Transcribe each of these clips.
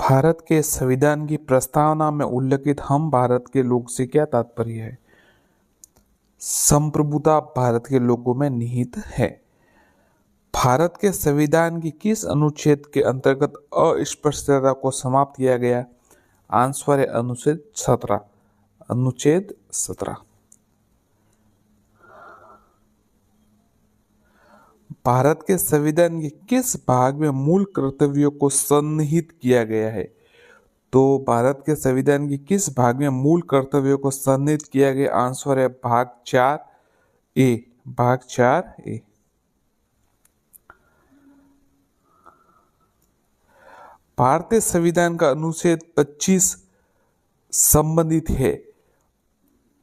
भारत के संविधान की प्रस्तावना में उल्लिखित हम भारत के लोग से क्या तात्पर्य है? संप्रभुता भारत के लोगों में निहित है। भारत के संविधान की किस अनुच्छेद के अंतर्गत अस्पृश्यता को समाप्त किया गया? आंसर है अनुच्छेद 17। अनुच्छेद 17। भारत के संविधान के किस भाग में मूल कर्तव्यों को सन्निहित किया गया है? तो भारत के संविधान की किस भाग में मूल कर्तव्यों को सन्निहित किया गया? आंसर है भाग 4A। भाग 4A। भारतीय संविधान का अनुच्छेद 25 संबंधित है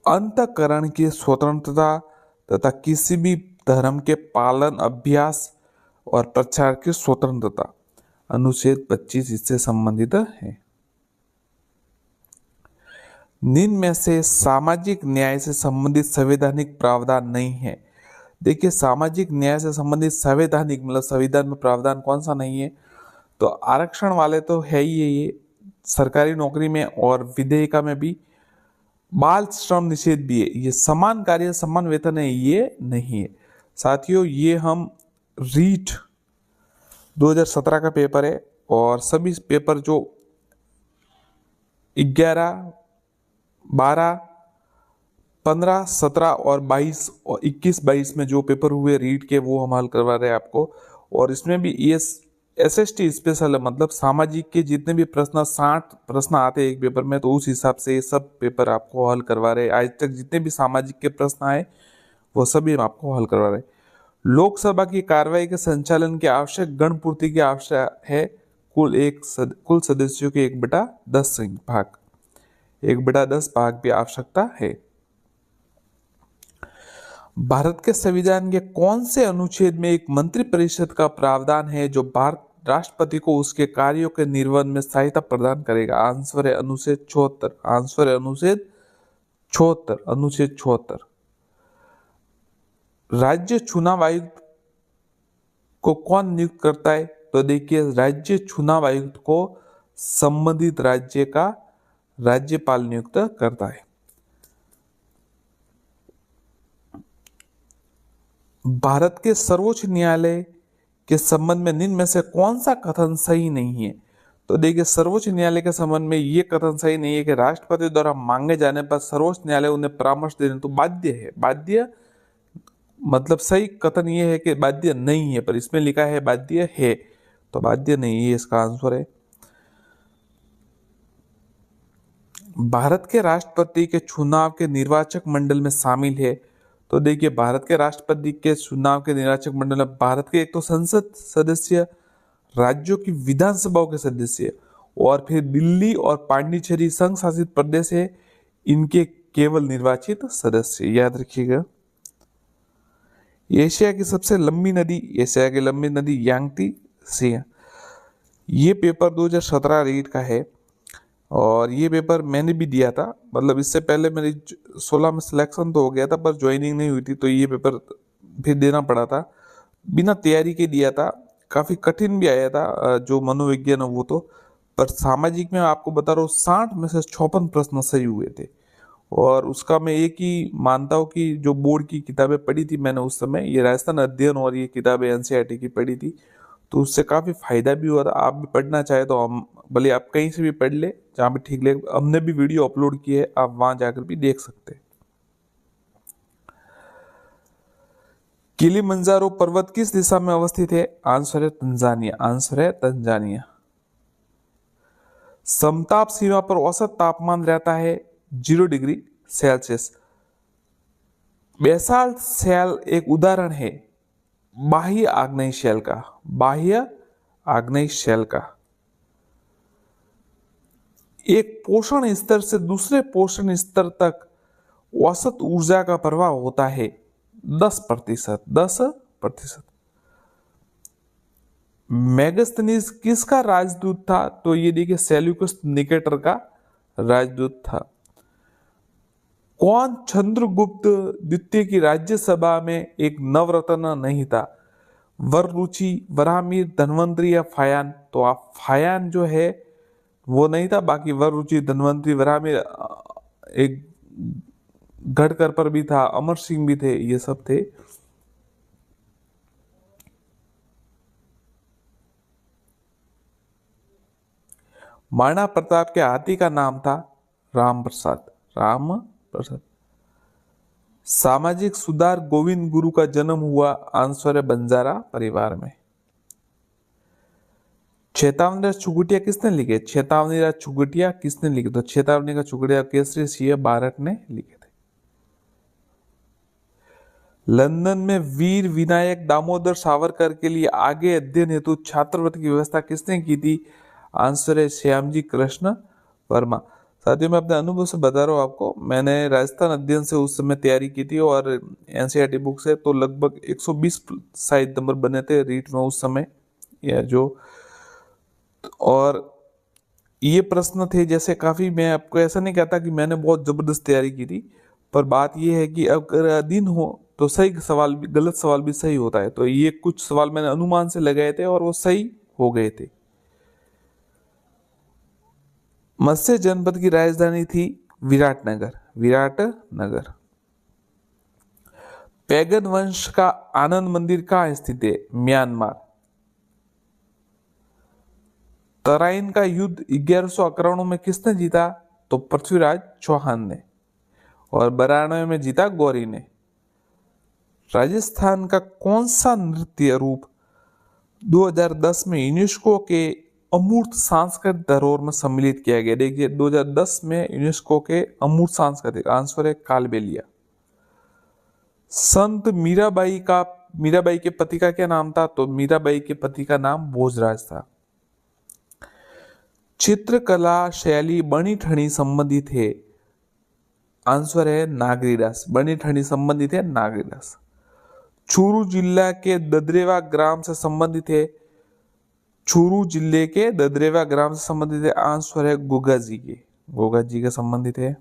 अंतःकरण की स्वतंत्रता तथा किसी भी धर्म के पालन, अभ्यास और प्रचार की स्वतंत्रता। अनुच्छेद 25 इससे संबंधित है। निम्न में से सामाजिक न्याय से संबंधित संवैधानिक प्रावधान नहीं है। देखिए, सामाजिक न्याय से संबंधित संवैधानिक मतलब संविधान में प्रावधान कौन सा नहीं है? तो आरक्षण वाले तो है ही है, ये सरकारी नौकरी में और विधेयिका में भी। बाल श्रम निषेध भी है। ये समान कार्य समान वेतन है, ये नहीं है साथियों। ये हम रीट 2017 का पेपर है और सभी पेपर जो 11, 12, 15, 17 और 22 और 21-22 में जो पेपर हुए रीट के, वो हम हल करवा रहे हैं आपको। और इसमें भी SST स्पेशल है, मतलब सामाजिक के जितने भी प्रश्न 60 प्रश्न आते हैं एक पेपर में, तो उस हिसाब से ये सब पेपर आपको हल करवा रहे हैं। आज तक जितने भी सामाजिक के प्रश्न आए वो सभी हम आपको हल करवा रहे हैं। लोकसभा की कार्रवाई के संचालन के आवश्यक गण पूर्ति की आवश्यक है कुल सदस्यों के 1/10 भाग, 1/10 भाग की आवश्यकता है। भारत के संविधान के कौन से अनुच्छेद में एक मंत्रिपरिषद का प्रावधान है जो भारत राष्ट्रपति को उसके कार्यों के निर्वहन में सहायता प्रदान करेगा? आंसर है अनुच्छेद 76। आंसर है अनुच्छेद 76। अनुच्छेद 76। राज्य चुनाव आयुक्त को कौन नियुक्त करता है? तो देखिए, राज्य चुनाव आयुक्त को संबंधित राज्य का राज्यपाल नियुक्त करता है। भारत के सर्वोच्च न्यायालय के संबंध में निम्न में से कौन सा कथन सही नहीं है? तो देखिए, सर्वोच्च न्यायालय के संबंध में ये कथन सही नहीं है कि राष्ट्रपति द्वारा मांगे जाने पर सर्वोच्च न्यायालय उन्हें परामर्श देने तो बाध्य है। बाध्य मतलब सही कथन ये है कि बाध्य नहीं है, पर इसमें लिखा है बाध्य है, तो बाध्य नहीं है इसका आंसर है। भारत के राष्ट्रपति के चुनाव के निर्वाचक मंडल में शामिल है। तो देखिए, भारत के राष्ट्रपति के चुनाव के निर्वाचक मंडल में भारत के एक तो संसद सदस्य, राज्यों की विधानसभाओं के सदस्य और फिर दिल्ली और पांडिचेरी संघ शासित प्रदेश है, इनके केवल निर्वाचित सदस्य। याद रखिएगा। एशिया की सबसे लंबी नदी, एशिया की लंबी नदी यांगती सी है। ये पेपर 2017 रीट का है और ये पेपर मैंने भी दिया था, मतलब इससे पहले मेरी 16 में सिलेक्शन तो हो गया था पर ज्वाइनिंग नहीं हुई थी, तो ये पेपर फिर देना पड़ा था। बिना तैयारी के दिया था, काफ़ी कठिन भी आया था जो मनोविज्ञान है वो तो। पर सामाजिक में आपको बता रहा हूँ 60 में से 56 प्रश्न सही हुए थे। और उसका मैं एक ही मानता हूँ कि जो बोर्ड की किताबें पढ़ी थी मैंने उस समय, ये राजस्थान अध्ययन और ये किताबें NCERT की पढ़ी थी, तो उससे काफ़ी फायदा भी हुआ था। आप भी पढ़ना चाहे तो हम भले आप कहीं से भी पढ़ ले, जहाँ भी ठीक लगे। हमने भी वीडियो अपलोड की है, आप वहां जाकर भी देख सकते हैं। किलिमंजारो पर्वत किस दिशा में अवस्थित है? आंसर है तंजानिया। आंसर है तंजानिया। समताप सीमा पर औसत तापमान रहता है 0 डिग्री सेल्सियस। बेसाल्ट शेल एक उदाहरण है बाह्य आग्नेय शेल का। बाह्य आग्नेय शेल का एक पोषण स्तर से दूसरे पोषण स्तर तक औसत ऊर्जा का प्रवाह होता है 10%। 10%। मैगस्थनीज किसका राजदूत था? तो ये देखिए, सेल्यूकस निकेटर का राजदूत था। कौन चंद्रगुप्त द्वितीय की राज्यसभा में एक नवरत्न नहीं था? वररुचि, वराहमिहिर, धन्वंतरी या फायान? तो आप फायान जो है वो नहीं था, बाकी वर रुचि, धन्वंतरी, वराहमिहिर, एक गढ़कर पर भी था, अमर सिंह भी थे, ये सब थे। महाराणा प्रताप के हाथी का नाम था राम प्रसाद। राम प्रसाद। सामाजिक सुधार गोविंद गुरु का जन्म हुआ आंसर है बंजारा परिवार में। चेतावनी राज चुगटिया किसने लिखे? चेतावनी राज चुगटिया किसने लिखे? तो चेतावनी का चुगटिया केसरी सिंह बारट ने लिखे थे। लंदन में वीर विनायक दामोदर सावरकर के लिए आगे अध्ययन हेतु छात्रवृत्ति की व्यवस्था किसने की थी? आंसर है श्यामजी कृष्ण वर्मा। साथियों, मैं अपने अनुभव से बता रहा हूँ आपको, मैंने राजस्थान अध्ययन से उस समय तैयारी की थी और एनसीईआरटी बुक से तो लगभग 120 शायद नंबर बने थे रीट में उस समय, या जो, और ये प्रश्न थे जैसे काफी, मैं आपको ऐसा नहीं कहता कि मैंने बहुत जबरदस्त तैयारी की थी, पर बात ये है कि अगर अधीन हो तो सही सवाल भी, गलत सवाल भी सही होता है। तो ये कुछ सवाल मैंने अनुमान से लगाए थे और वो सही हो गए थे। मत्स्य जनपद की राजधानी थी विराटनगर। विराटनगर। पैगन वंश का आनंद मंदिर कहाँ स्थित है? म्यांमार। तराइन का युद्ध 1191 में किसने जीता? तो पृथ्वीराज चौहान ने। और 92 में जीता गौरी ने। राजस्थान का कौन सा नृत्य रूप 2010 में यूनेस्को के अमूर्त सांस्कृतिक धरोहर में सम्मिलित किया गया? देखिए, 2010 में यूनेस्को के अमूर्त सांस्कृतिक, आंसर है कालबेलिया। संत मीराबाई के पति का क्या नाम था? तो मीराबाई के पति का नाम भोजराज था। चित्रकला शैली बनी ठनी संबंधित है? आंसर है नागरीदास। बनी ठनी संबंधित है नागरीदास। चूरू जिला के ददरेवा ग्राम से संबंधित है? चूरू जिले के ददरेवा ग्राम से संबंधित है? आंसर है गोगा जी के। गोगा जी के संबंधित है।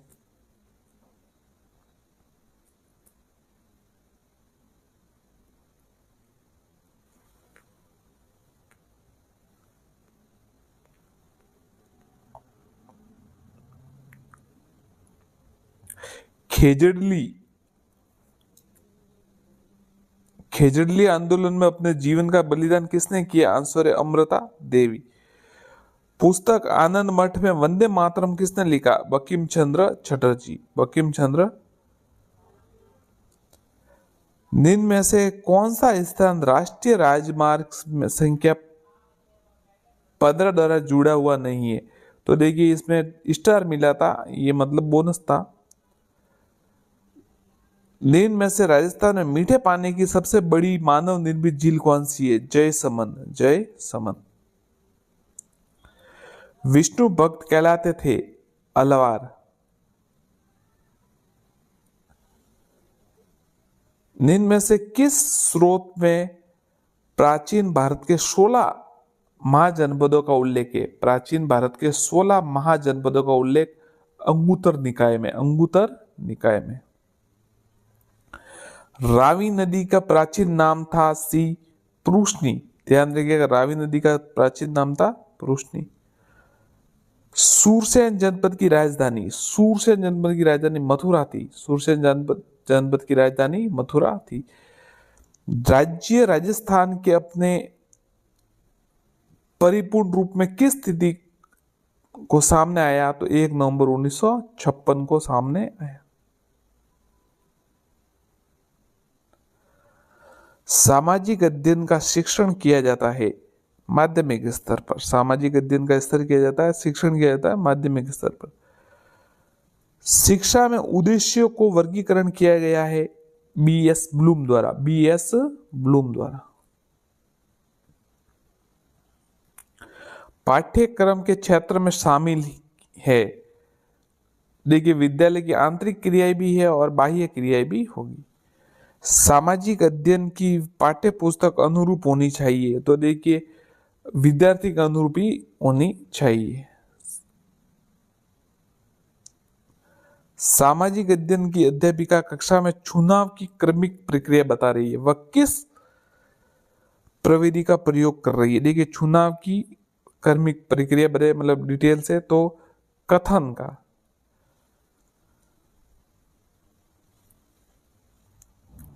खेजड़ली आंदोलन में अपने जीवन का बलिदान किसने किया? आंसर है अमृता देवी। पुस्तक आनंद मठ में वंदे मातरम किसने लिखा? बंकिम चंद्र चटर्जी। बंकिम चंद्र। निम्न में से कौन सा स्थान राष्ट्रीय राजमार्ग में संख्या 15 द्वारा जुड़ा हुआ नहीं है? तो देखिए, इसमें स्टार मिला था, ये मतलब बोनस था। निम्न में से राजस्थान में मीठे पानी की सबसे बड़ी मानव निर्मित झील कौन सी है? जय समन। जय समन। विष्णु भक्त कहलाते थे? अलवार। निम्न में से किस स्रोत में प्राचीन भारत के 16 महाजनपदों का उल्लेख है? प्राचीन भारत के 16 महाजनपदों का उल्लेख अंगुत्तर निकाय में। अंगुत्तर निकाय में। रावी नदी का प्राचीन नाम था सी प्रूष्णी। ध्यान रखिएगा, रावी नदी का प्राचीन नाम था प्रूष्णी। सूरसेन जनपद की राजधानी मथुरा थी। सूरसेन जनपद की राजधानी मथुरा थी। राज्य राजस्थान के अपने परिपूर्ण रूप में किस स्थिति को सामने आया? तो 1 नवंबर 1956 को सामने आया। सामाजिक अध्ययन का शिक्षण किया जाता है माध्यमिक स्तर पर। सामाजिक अध्ययन का स्तर किया जाता है, शिक्षण किया जाता है माध्यमिक स्तर पर। शिक्षा में उद्देश्यों को वर्गीकरण किया गया है बीएस ब्लूम द्वारा। बीएस ब्लूम द्वारा। पाठ्यक्रम के क्षेत्र में शामिल है, देखिए, विद्यालय की आंतरिक क्रियाएं भी है और बाह्य क्रियाएं भी होगी। सामाजिक अध्ययन की पाठ्य पुस्तक अनुरूप होनी चाहिए, तो देखिए, विद्यार्थी का अनुरूप ही होनी चाहिए। सामाजिक अध्ययन की अध्यापिका कक्षा में चुनाव की क्रमिक प्रक्रिया बता रही है, वह किस प्रविधि का प्रयोग कर रही है? देखिए, चुनाव की कर्मिक प्रक्रिया बड़े मतलब डिटेल से, तो कथन का।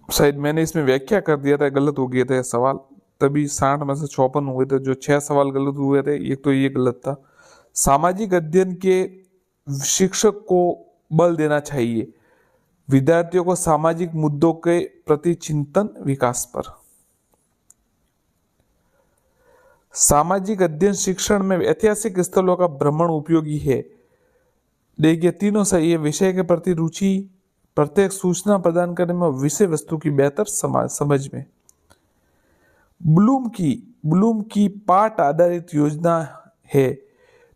शायद मैंने इसमें व्याख्या कर दिया था, गलत हो गया था सवाल, तभी 60 में से 56 हुए थे। जो 6 सवाल गलत हुए थे, एक तो ये गलत था। सामाजिक अध्ययन के शिक्षक को बल देना चाहिए विद्यार्थियों को सामाजिक मुद्दों के प्रति चिंतन विकास पर। सामाजिक अध्ययन शिक्षण में ऐतिहासिक स्थलों का भ्रमण उपयोगी है। देखिए तीनों सही है। विषय के प्रति रुचि, प्रत्येक सूचना प्रदान करने में, विषय वस्तु की बेहतर समझ में। ब्लूम की पाठ आधारित योजना है।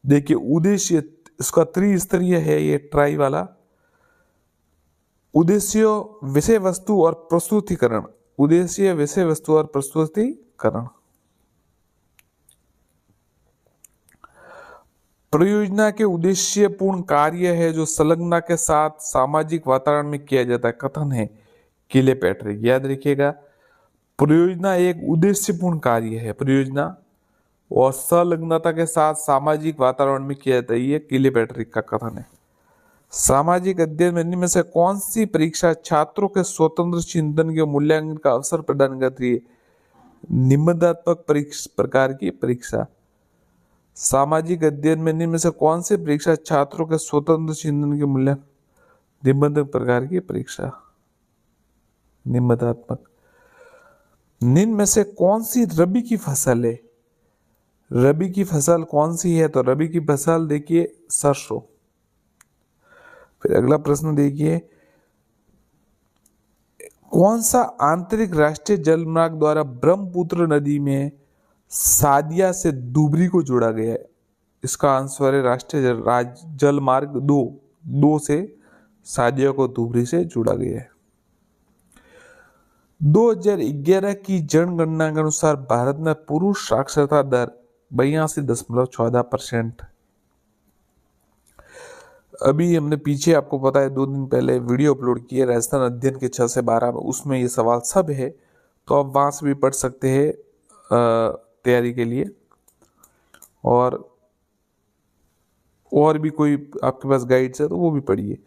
देखिए उद्देश्य इसका त्रिस्तरीय है, ये ट्राई वाला। उद्देश्य, विषय वस्तु और प्रस्तुतिकरण। उद्देश्य, विषय वस्तु और प्रस्तुतिकरण। परियोजना के उद्देश्यपूर्ण कार्य है जो संलग्नता के साथ सामाजिक वातावरण में किया जाता है, कथन है किलेपैट्रिक। याद रखिएगा, परियोजना एक उद्देश्यपूर्ण कार्य है, परियोजना, और संलग्नता के साथ सामाजिक वातावरण में किया जाता है, ये किलेपैट्रिक का कथन है। सामाजिक अध्ययन में इनमें से कौन सी परीक्षा छात्रों के स्वतंत्र चिंतन के मूल्यांकन का अवसर प्रदान करती है? निबंधात्मक प्रकार की परीक्षा। सामाजिक अध्ययन में इनमें से कौन सी परीक्षा छात्रों के स्वतंत्र चिंतन के मूल्यांकन? निबंधात्मक प्रकार की परीक्षा, निबंधात्मक। निम्न में से कौन सी रबी की फसल है? रबी की फसल कौन सी है? तो रबी की फसल देखिए सरसों। फिर अगला प्रश्न देखिए, कौन सा आंतरिक राष्ट्रीय जलमार्ग द्वारा ब्रह्मपुत्र नदी में सादिया से धुबरी को जोड़ा गया है? इसका आंसर है राष्ट्रीय जलमार्ग 2 से सादिया को धुबरी से जोड़ा गया है। 2011 की जनगणना के अनुसार भारत में पुरुष साक्षरता दर 82.14%। अभी हमने पीछे आपको पता है 2 दिन पहले वीडियो अपलोड किए राजस्थान अध्ययन के 6 से 12 में, उसमें ये सवाल सब है, तो आप वहां से भी पढ़ सकते हैं तैयारी के लिए। और भी कोई आपके पास गाइड्स है तो वो भी पढ़िए।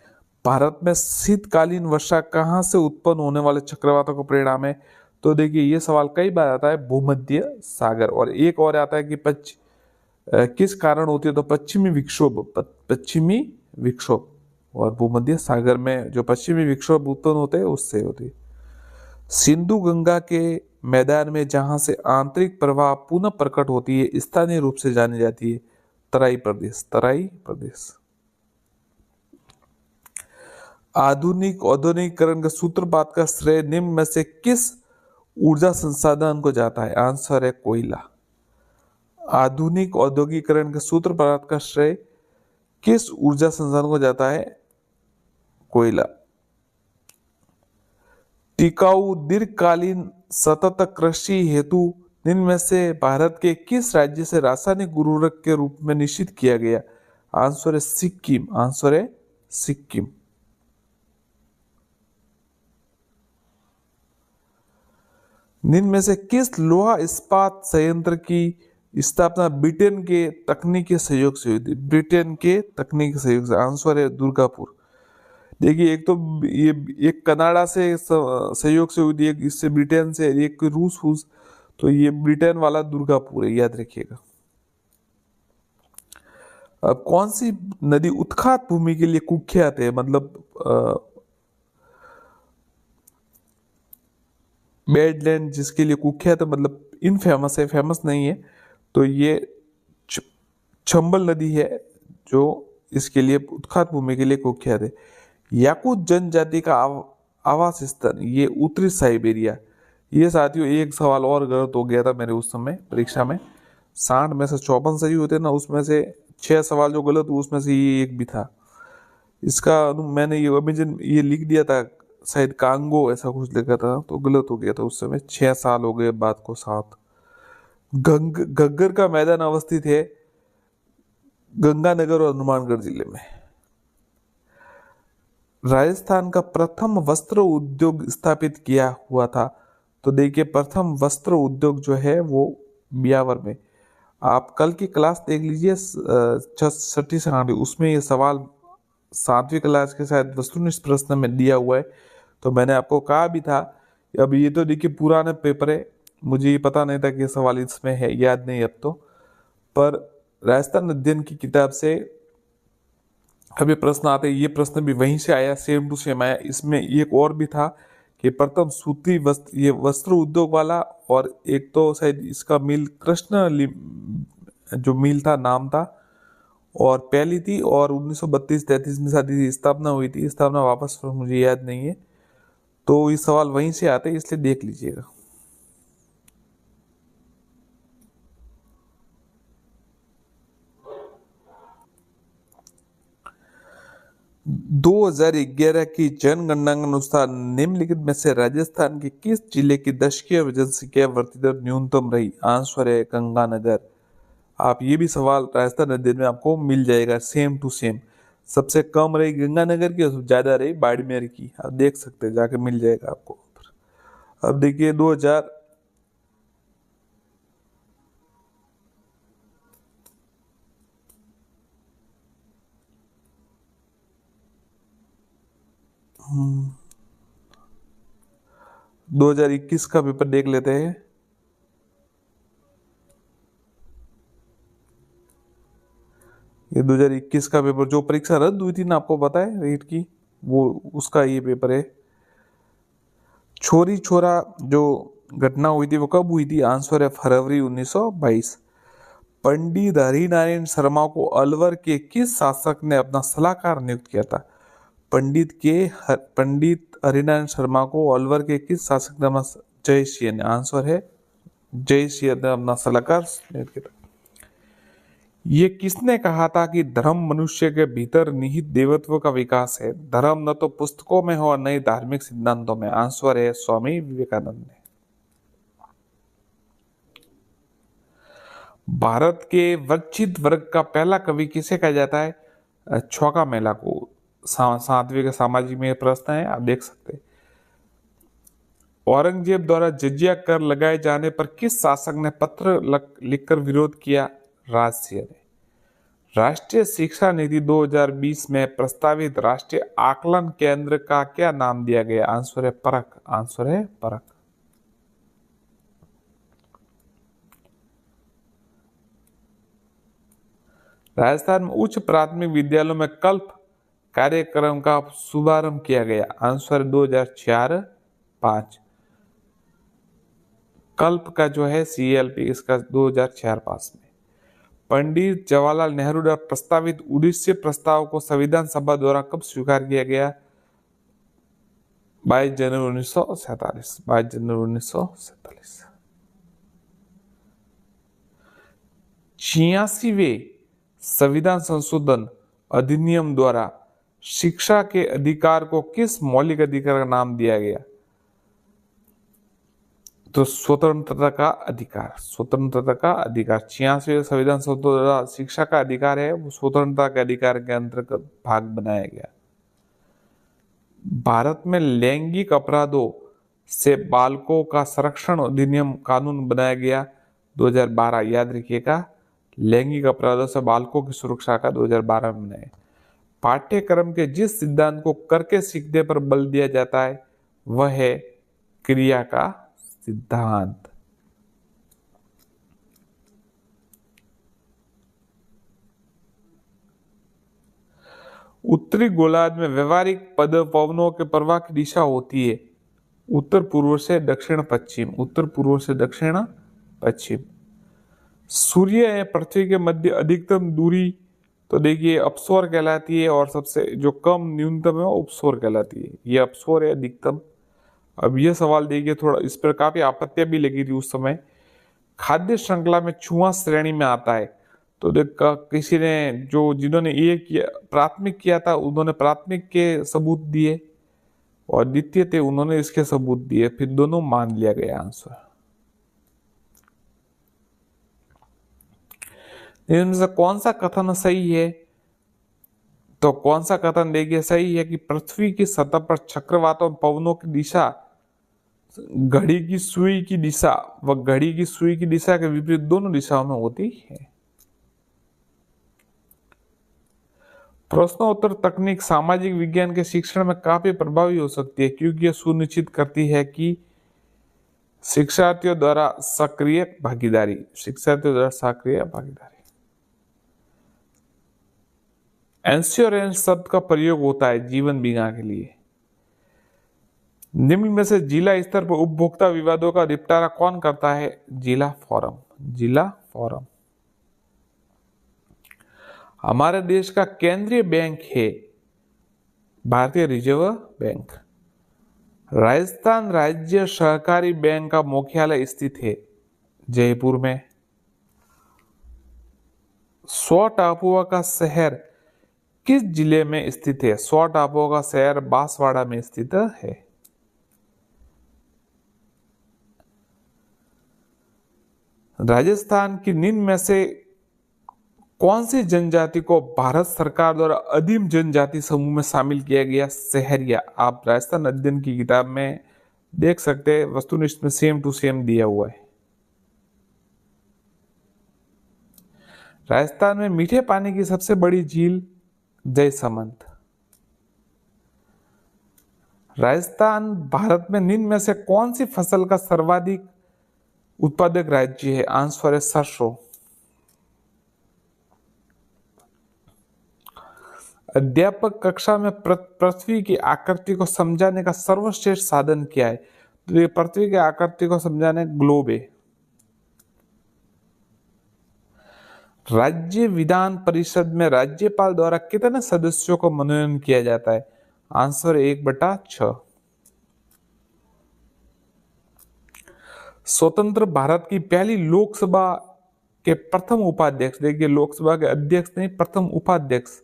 भारत में शीतकालीन वर्षा कहाँ से उत्पन्न होने वाले चक्रवातों का परिणाम है? तो देखिए ये सवाल कई बार आता है, भूमध्य सागर। और एक और आता है कि किस कारण होती है? तो पश्चिमी विक्षोभ, और भूमध्य सागर में जो पश्चिमी विक्षोभ उत्पन्न होते हैं उससे होती है। सिंधु गंगा के मैदान में जहां से आंतरिक प्रवाह पुनः प्रकट होती है, स्थानीय रूप से जानी जाती है तराई प्रदेश। आधुनिक औद्योगिकरण के सूत्रपात का श्रेय निम्न में से किस ऊर्जा संसाधन को जाता है? आंसर है कोयला। आधुनिक औद्योगिकरण के सूत्रपात का श्रेय किस ऊर्जा संसाधन को जाता है? कोयला। टिकाऊ दीर्घकालीन सतत कृषि हेतु निम्न में से भारत के किस राज्य से रासायनिक उर्वरक के रूप में निषिद्ध किया गया? आंसर है सिक्किम। निम्न में से किस लोहा इस्पात संयंत्र की स्थापना ब्रिटेन के तकनीकी सहयोग से हुई थी? ब्रिटेन के तकनीकी सहयोग से। आंसर है दुर्गापुर। देखिए एक तो ये एक कनाडा से सहयोग से हुई थी, एक इससे ब्रिटेन से, एक रूस, तो ये ब्रिटेन वाला दुर्गापुर है, याद रखिएगा। अब कौन सी नदी उत्खात भूमि के लिए कुख्यात है? मतलब बेडलैंड जिसके लिए कुख्यात है, मतलब इनफेमस है, फेमस नहीं है, तो ये चंबल नदी है जो इसके लिए उत्खात भूमि के लिए कुख्यात है। याकूत जनजाति का आवास स्थल, ये उत्तरी साइबेरिया। ये साथियों एक सवाल और गलत हो गया था मेरे उस समय परीक्षा में, 60 में से 54 सही होते ना, उसमें से 6 सवाल जो गलत हुए उसमें से ये एक भी था। इसका मैंने ये लिख दिया था शायद कांगो ऐसा कुछ लिखा था, तो गलत हो गया था उस समय। 6 साल हो गए बात को 7। घग्गर का मैदान अवस्थित है गंगानगर और हनुमानगढ़ जिले में। राजस्थान का प्रथम वस्त्र उद्योग स्थापित किया हुआ था? तो देखिए प्रथम वस्त्र उद्योग जो है वो ब्यावर में। आप कल की क्लास देख लीजिए, छठी से आठवीं, उसमें ये सवाल 7वीं क्लास के शायद वस्तुनिष्ठ प्रश्न में दिया हुआ है। तो मैंने आपको कहा भी था। अब ये तो देखिए पुराना पेपर है, मुझे ये पता नहीं था कि ये सवाल इसमें है, याद नहीं अब तो। पर राजस्थान अध्ययन की किताब से अभी प्रश्न आते, ये प्रश्न भी वहीं से आया, सेम टू सेम आया। इसमें एक और भी था कि प्रथम सूती वस्त्र, ये वस्त्र उद्योग वाला, और एक तो शायद इसका मिल कृष्ण जो मिल था नाम था, और पहली थी, और 1932-33 में शादी स्थापना हुई थी, स्थापना वापस मुझे याद नहीं है। तो ये सवाल वहीं से आते हैं, इसलिए देख लीजिएगा। 2011 की जनगणना के अनुसार निम्नलिखित में से राजस्थान के किस जिले की दशकीय जनसंख्या वृद्धि दर न्यूनतम रही? आंसर है गंगानगर। आप ये भी सवाल राजस्थान अध्ययन में आपको मिल जाएगा, सेम टू सेम। सबसे कम रही गंगानगर की और ज्यादा रही बाड़मेर की, आप देख सकते हैं, जाके मिल जाएगा आपको। अब देखिए 2000 2021 का पेपर देख लेते हैं। ये 2021 का पेपर, जो परीक्षा रद्द हुई थी ना, आपको पता है रीट की, वो उसका ये पेपर है। छोरी छोरा जो घटना हुई थी वो कब हुई थी? आंसर है फरवरी 1922। पंडित हरिनारायण शर्मा को अलवर के किस शासक ने अपना सलाहकार नियुक्त किया था? पंडित हरिनारायण शर्मा को अलवर के किस शासक ने अपना, जय सिंह ने, आंसर है जय सिंह ने अपना सलाहकार नियुक्त किया था। ये किसने कहा था कि धर्म मनुष्य के भीतर निहित देवत्व का विकास है? धर्म न तो पुस्तकों में हो और न ही धार्मिक सिद्धांतों में। आंसर है स्वामी विवेकानंद ने। भारत के वंचित वर्ग का पहला कवि किसे कहा जाता है? छौका मेला को। 7वीं का सामाजिक में प्रश्न है, आप देख सकते हैं। औरंगजेब द्वारा जजिया कर लगाए जाने पर किस शासक ने पत्र लिखकर विरोध किया? राजसिंह ने। राष्ट्रीय शिक्षा नीति 2020 में प्रस्तावित राष्ट्रीय आकलन केंद्र का क्या नाम दिया गया? आंसर है परख। आंसर है परख। राजस्थान में उच्च प्राथमिक विद्यालयों में कल्प कार्यक्रम का शुभारंभ किया गया? आंसर 2004-5। कल्प का जो है CLP, इसका 2004-5 में। पंडित जवाहरलाल नेहरू द्वारा प्रस्तावित उड़ीसा प्रस्ताव को संविधान सभा द्वारा कब स्वीकार किया गया? 22 जनवरी 1947। 22 जनवरी 1947। 86वें संविधान संशोधन अधिनियम द्वारा शिक्षा के अधिकार को किस मौलिक अधिकार का नाम दिया गया? तो स्वतंत्रता का अधिकार। स्वतंत्रता का अधिकार 86वें संविधान संशोधन द्वारा शिक्षा का अधिकार है, वो स्वतंत्रता के अधिकार के अंतर्गत भाग बनाया गया। भारत में लैंगिक अपराधों से बालकों का संरक्षण अधिनियम कानून बनाया गया 2012। याद रखिएगा, लैंगिक अपराधों से बालकों की सुरक्षा का 2012 में बनाया। पाठ्यक्रम के जिस सिद्धांत को करके सीखने पर बल दिया जाता है वह है क्रिया का सिद्धांत। उत्तरी गोलार्ध में व्यवहारिक पवनों के प्रवाह की दिशा होती है उत्तर पूर्व से दक्षिण पश्चिम। उत्तर पूर्व से दक्षिण पश्चिम। सूर्य एवं पृथ्वी के मध्य अधिकतम दूरी तो देखिए अपसोर कहलाती है, और सबसे जो कम न्यूनतम है वो उपसोर कहलाती है। ये अपसोर है अधिकतम। अब ये सवाल देखिए, थोड़ा इस पर काफी आपत्तियां भी लगी थी उस समय। खाद्य श्रृंखला में चूहा श्रेणी में आता है, तो देख किसी ने जो जिन्होंने ये किया प्राथमिक किया था उन्होंने प्राथमिक के सबूत दिए, और द्वितीय थे उन्होंने इसके सबूत दिए, फिर दोनों मान लिया गया आंसर। इनमें से कौन सा कथन सही है? तो कौन सा कथन देखिए सही है कि पृथ्वी की सतह पर चक्रवातों पवनों की दिशा घड़ी की सुई की दिशा व घड़ी की सुई की दिशा के विपरीत दोनों दिशाओं में होती है। प्रश्नोत्तर तकनीक सामाजिक विज्ञान के शिक्षण में काफी प्रभावी हो सकती है, क्योंकि यह सुनिश्चित करती है कि शिक्षार्थियों द्वारा सक्रिय भागीदारी इंश्योरेंस शब्द का प्रयोग होता है जीवन बीमा के लिए। निम्न में से जिला स्तर पर उपभोक्ता विवादों का निपटारा कौन करता है? जिला फोरम। हमारे देश का केंद्रीय बैंक है भारतीय रिजर्व बैंक। राजस्थान राज्य सहकारी बैंक का मुख्यालय स्थित है जयपुर में। 100 टापुओं का शहर किस जिले में स्थित है? 100 टापुओं का शहर बांसवाड़ा में स्थित है। राजस्थान की निम्न में से कौन सी जनजाति को भारत सरकार द्वारा अधीन जनजाति समूह में शामिल किया गया? सहरिया। आप राजस्थान अध्ययन की किताब में देख सकते हैं, वस्तुनिष्ठ में सेम टू सेम दिया हुआ है। राजस्थान में मीठे पानी की सबसे बड़ी झील जयसमंद। राजस्थान भारत में निम्न में से कौन सी फसल का सर्वाधिक उत्पादक राज्य है? आंसर है सरसों। अध्यापक कक्षा में पृथ्वी की आकृति को समझाने का सर्वश्रेष्ठ साधन क्या है? तो ये पृथ्वी की आकृति को समझाने ग्लोब है। राज्य विधान परिषद में राज्यपाल द्वारा कितने सदस्यों को मनोनयन किया जाता है? आंसर 1/6। स्वतंत्र भारत की पहली लोकसभा के प्रथम उपाध्यक्ष, देखिए लोकसभा के अध्यक्ष नहीं, प्रथम उपाध्यक्ष,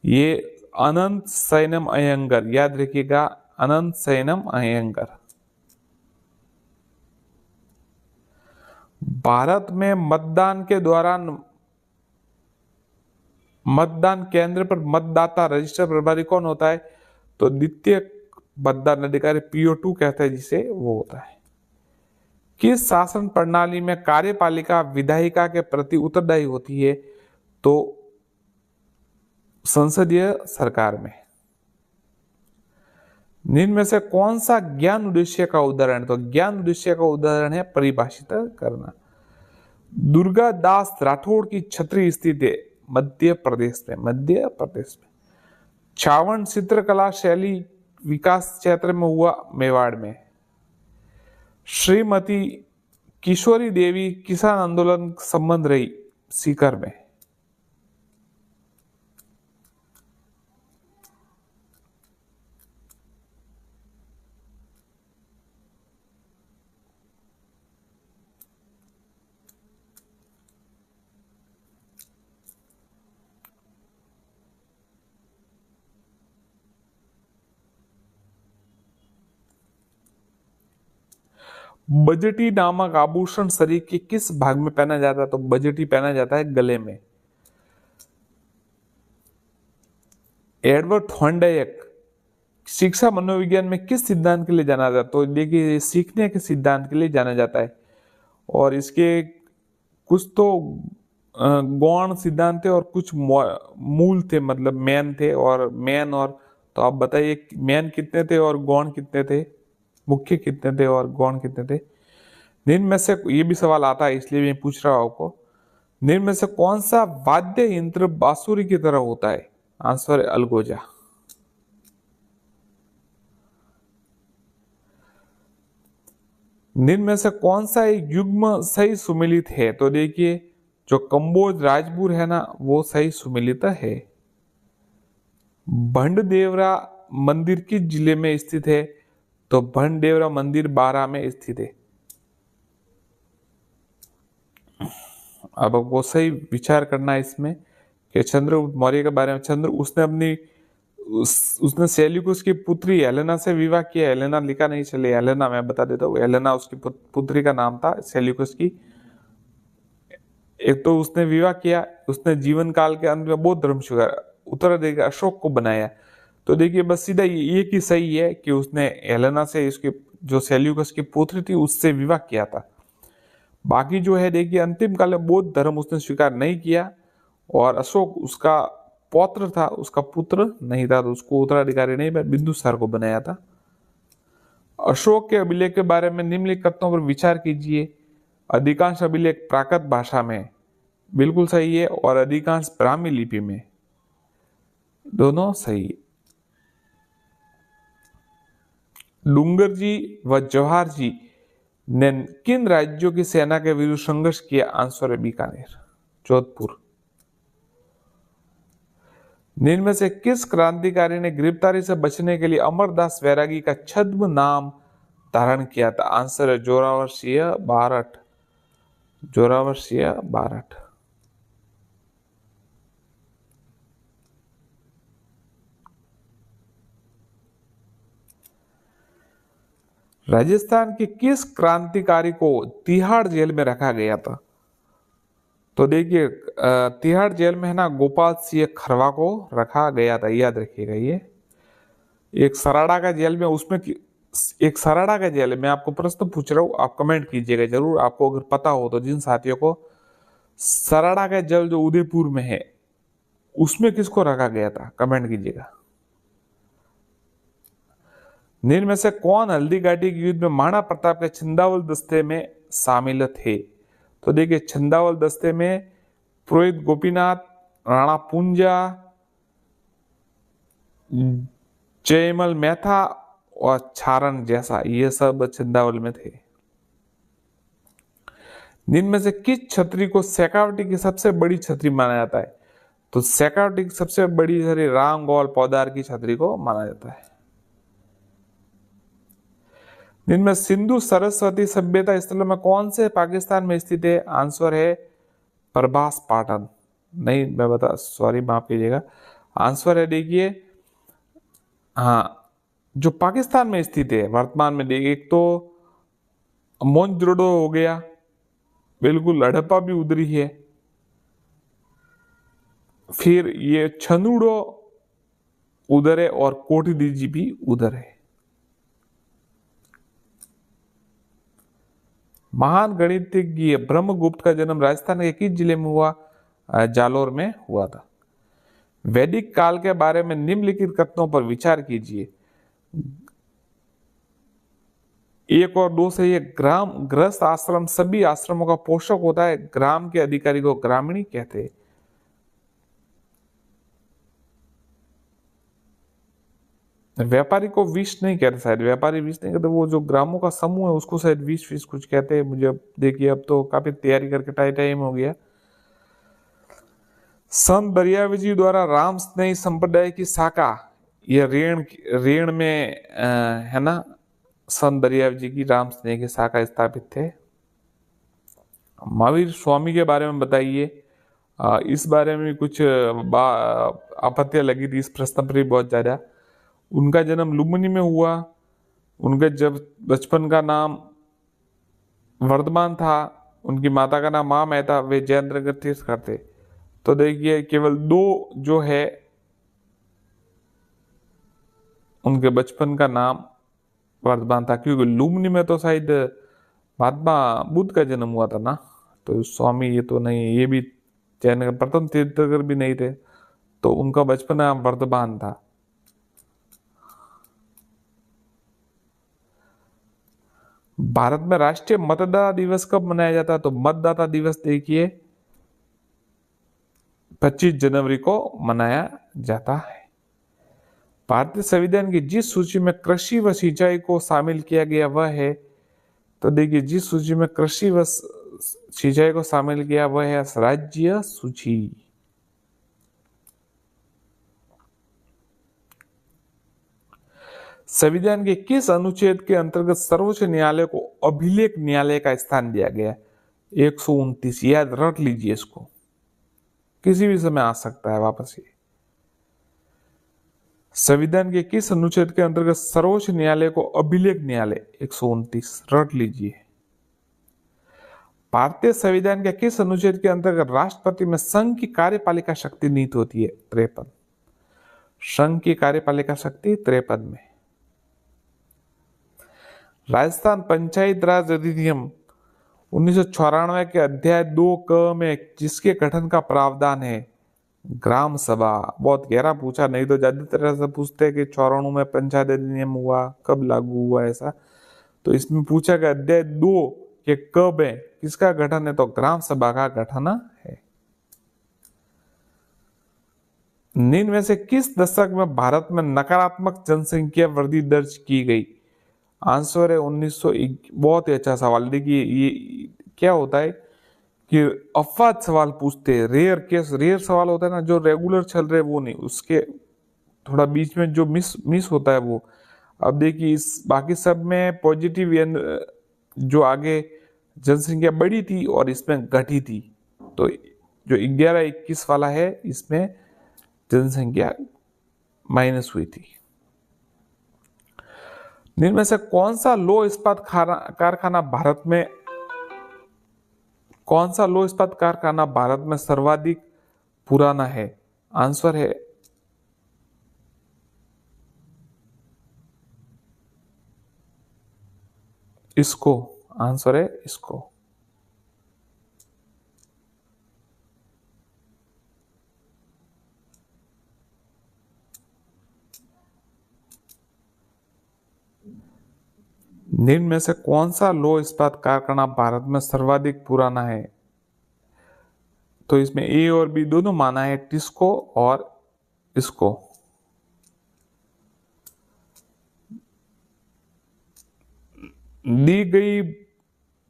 ये अनंत सैनम अयंगर, याद रखिएगा, अनंत सैनम अयंगर। भारत में मतदान के दौरान मतदान केंद्र पर मतदाता रजिस्टर प्रभारी कौन होता है? तो द्वितीय मतदान अधिकारी PO2 कहते हैं जिसे, वो होता है। किस शासन प्रणाली में कार्यपालिका विधायिका के प्रति उत्तरदायी होती है? तो संसदीय सरकार में। निम्न में से कौन सा ज्ञान उद्देश्य का उदाहरण? तो ज्ञान उद्देश्य का उदाहरण है परिभाषित करना। दुर्गा दास राठौड़ की छतरी स्थित है मध्य प्रदेश में। चावण चित्रकला शैली विकास क्षेत्र में हुआ मेवाड़ में। श्रीमती किशोरी देवी किसान आंदोलन संबंध रही सीकर में। बजटी नामक आभूषण शरीर के किस भाग में पहना जाता है? तो बजटी पहना जाता है गले में। एडवर्ड थॉर्नडाइक शिक्षा मनोविज्ञान में किस सिद्धांत के लिए जाना जाता है? तो देखिए सीखने के सिद्धांत के लिए जाना जाता है, और इसके कुछ तो गौण सिद्धांत थे और कुछ मूल थे, मतलब मैन थे और मैन, और तो आप बताइए मैन कितने थे और गौण कितने थे, मुख्य कितने थे और गौण कितने थे? निम्न में से, ये भी सवाल आता है इसलिए मैं पूछ रहा हूं आपको, निम्न में से कौन सा वाद्य यंत्र बांसुरी की तरह होता है? आंसर है अलगोजा। निम्न में से कौन सा एक युग्म सही सुमेलित है? तो देखिए जो कंबोज राजपुर है ना, वो सही सुमेलित है। भंडदेवरा मंदिर किस जिले में स्थित है? तो भंडदेवरा मंदिर बारां में स्थित है। अब आपको सही विचार करना है इसमें कि चंद्रगुप्त मौर्य के बारे में। उसने सेल्यूकस की पुत्री हेलेना से विवाह किया। हेलेना लिखा नहीं, चले हेलेना मैं बता देता हूँ। हेलेना उसकी पुत्री का नाम था सेल्यूकस की। एक तो उसने विवाह किया, उसने जीवन काल के अंत में बौद्ध धर्म स्वीकारा, उत्तराधिकारी अशोक को बनाया। तो देखिए बस सीधा ये कि सही है कि उसने हेलेना से इसकी जो सेल्यूकस की पुत्री थी उससे विवाह किया था। बाकी जो है देखिए अंतिम काल में बौद्ध धर्म उसने स्वीकार नहीं किया, और अशोक उसका पौत्र था, उसका पुत्र नहीं था, तो उसको उत्तराधिकारी नहीं बिंदुसार को बनाया था। अशोक के अभिलेख के बारे में निम्नलिखित कथनों पर विचार कीजिए। अधिकांश अभिलेख प्राकृत भाषा में, बिल्कुल सही है, और अधिकांश ब्राह्मी लिपि में, दोनों सही है। डूंगर जी व जवाहर जी ने किन राज्यों की सेना के विरुद्ध संघर्ष किया? आंसर है बीकानेर, जोधपुर। निम्न में से किस क्रांतिकारी ने गिरफ्तारी से बचने के लिए अमरदास वैरागी का छद्म नाम धारण किया था? आंसर है जोरावर सिंह बारठ, जोरावर सिंह बारठ। राजस्थान के किस क्रांतिकारी को तिहाड़ जेल में रखा गया था? तो देखिए तिहाड़ जेल में है ना गोपाल सिंह खरवा को रखा गया था, याद रखिएगा। ये एक सराड़ा का जेल में, उसमें एक सराड़ा का जेल है, मैं आपको प्रश्न पूछ रहा हूँ, आप कमेंट कीजिएगा जरूर, आपको अगर पता हो तो, जिन साथियों को। सराड़ा का जेल जो उदयपुर में है उसमें किसको रखा गया था? कमेंट कीजिएगा। निम्न में से कौन हल्दी घाटी के युद्ध में महाराणा प्रताप के छंदावल दस्ते में शामिल थे? तो देखिए छंदावल दस्ते में पुरोहित गोपीनाथ, राणा पूंजा, जयमल मेहता और छारण जैसा, ये सब छंदावल में थे। निम्न में से किस छतरी को शेखावटी की सबसे बड़ी छतरी माना जाता है? तो शेखावटी की सबसे बड़ी छतरी रामगोपाल पौदार की छतरी को माना जाता है। जिनमें सिंधु सरस्वती सभ्यता स्थलों में कौन से पाकिस्तान में स्थित है? आंसर है प्रभास पाटन, नहीं मैं बता, सॉरी माफ कीजिएगा, आंसर है देखिए हाँ जो पाकिस्तान में स्थित है वर्तमान में, देखिए एक तो मोहनजोदड़ो हो गया, बिल्कुल हड़प्पा भी उधर ही है, फिर ये छनुड़ो उधर है, और कोटदीजी भी उधर है। महान गणितज्ञ ब्रह्मगुप्त का जन्म राजस्थान के किस जिले में हुआ? जालोर में हुआ था। वैदिक काल के बारे में निम्नलिखित कथनों पर विचार कीजिए। एक और दो से, ये ग्राम गृहस्थ आश्रम सभी आश्रमों का पोषक होता है, ग्राम के अधिकारी को ग्रामीणी कहते हैं। व्यापारी को विष नहीं कहते, शायद व्यापारी विष नहीं कहते, वो जो ग्रामों का समूह है उसको शायद विष विष कुछ कहते हैं मुझे। अब देखिए अब तो काफी तैयारी करके टाइम हो गया। संत दरियावी जी द्वारा राम स्नेही संप्रदाय की शाखा, ये रेण में है ना, संत दरियावी जी की राम स्नेही की शाखा स्थापित थे। महावीर स्वामी के बारे में बताइए। इस बारे में कुछ आपत्तियां लगी थी इस प्रश्न पर भी बहुत ज्यादा। उनका जन्म लुम्बिनी में हुआ, उनके जब बचपन का नाम वर्धमान था, उनकी माता का नाम माँ मेहता, वे जयेंद्र तीर्थ करते। तो देखिए केवल दो जो है उनके बचपन का नाम वर्धमान था, क्योंकि लुम्बिनी में तो शायद महात्मा बुद्ध का जन्म हुआ था ना, तो स्वामी ये तो नहीं, ये भी जैन प्रथम तीर्थकर भी नहीं थे, तो उनका बचपन नाम वर्धमान था। भारत में राष्ट्रीय मतदाता दिवस कब मनाया जाता है? तो मतदाता दिवस देखिए 25 जनवरी को मनाया जाता है। भारतीय संविधान की जिस सूची में कृषि व सिंचाई को शामिल किया गया वह है, तो देखिए जिस सूची में कृषि व सिंचाई को शामिल किया वह है राज्य सूची। संविधान के किस अनुच्छेद के अंतर्गत सर्वोच्च न्यायालय को अभिलेख न्यायालय का स्थान दिया गया? 129, याद रख लीजिए इसको, किसी भी समय आ सकता है वापस ये। संविधान के किस अनुच्छेद के अंतर्गत सर्वोच्च न्यायालय को अभिलेख न्यायालय? 129 रट लीजिए। भारतीय संविधान के किस अनुच्छेद के अंतर्गत राष्ट्रपति में संघ की कार्यपालिका शक्ति नीति होती है? 53। संघ की कार्यपालिका शक्ति 53 में। राजस्थान पंचायत राज अधिनियम 1994 के अध्याय 2 क में किसके गठन का प्रावधान है? ग्राम सभा। बहुत गहरा पूछा, नहीं तो ज्यादातर ऐसा पूछते हैं कि 94 में पंचायत अधिनियम हुआ, कब लागू हुआ ऐसा। तो इसमें पूछा गया अध्याय 2 के कब है, किसका गठन है? तो ग्राम सभा का गठन है। निम्न में से किस दशक में भारत में नकारात्मक जनसंख्या वृद्धि दर्ज की गई? आंसर है 1900। बहुत ही अच्छा सवाल। देखिए ये क्या होता है कि अपवाद सवाल पूछते हैं, रेयर केस, रेयर सवाल होता है ना, जो रेगुलर चल रहे वो नहीं, उसके थोड़ा बीच में जो मिस होता है वो। अब देखिए इस बाकी सब में पॉजिटिव जो आगे जनसंख्या बढ़ी थी और इसमें घटी थी। तो जो 11-21 वाला है इसमें जनसंख्या माइनस हुई थी। निम्न में से कौन सा लौह इस्पात कारखाना भारत में सर्वाधिक पुराना है? आंसर है इसको। आंसर है इसको। निम्न में से कौन सा लौह इस्पात कारखाना भारत में सर्वाधिक पुराना है? तो इसमें ए और बी दोनों माना है, टिस्को और इसको। दी गई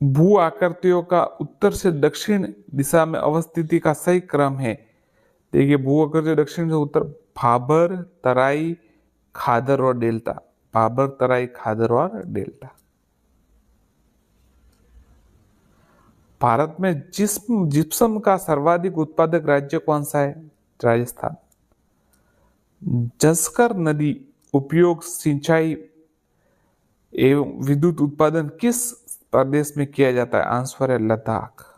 भू आकृतियों का उत्तर से दक्षिण दिशा में अवस्थिति का सही क्रम है। देखिए भू आकृति दक्षिण से उत्तर, भाबर, तराई, खादर और डेल्टा। भाबर, तराई, खादर और डेल्टा। भारत में जिप्सम का सर्वाधिक उत्पादक राज्य कौन सा है? राजस्थान। जस्कर नदी उपयोग सिंचाई एवं विद्युत उत्पादन किस प्रदेश में किया जाता है? आंसर है लद्दाख।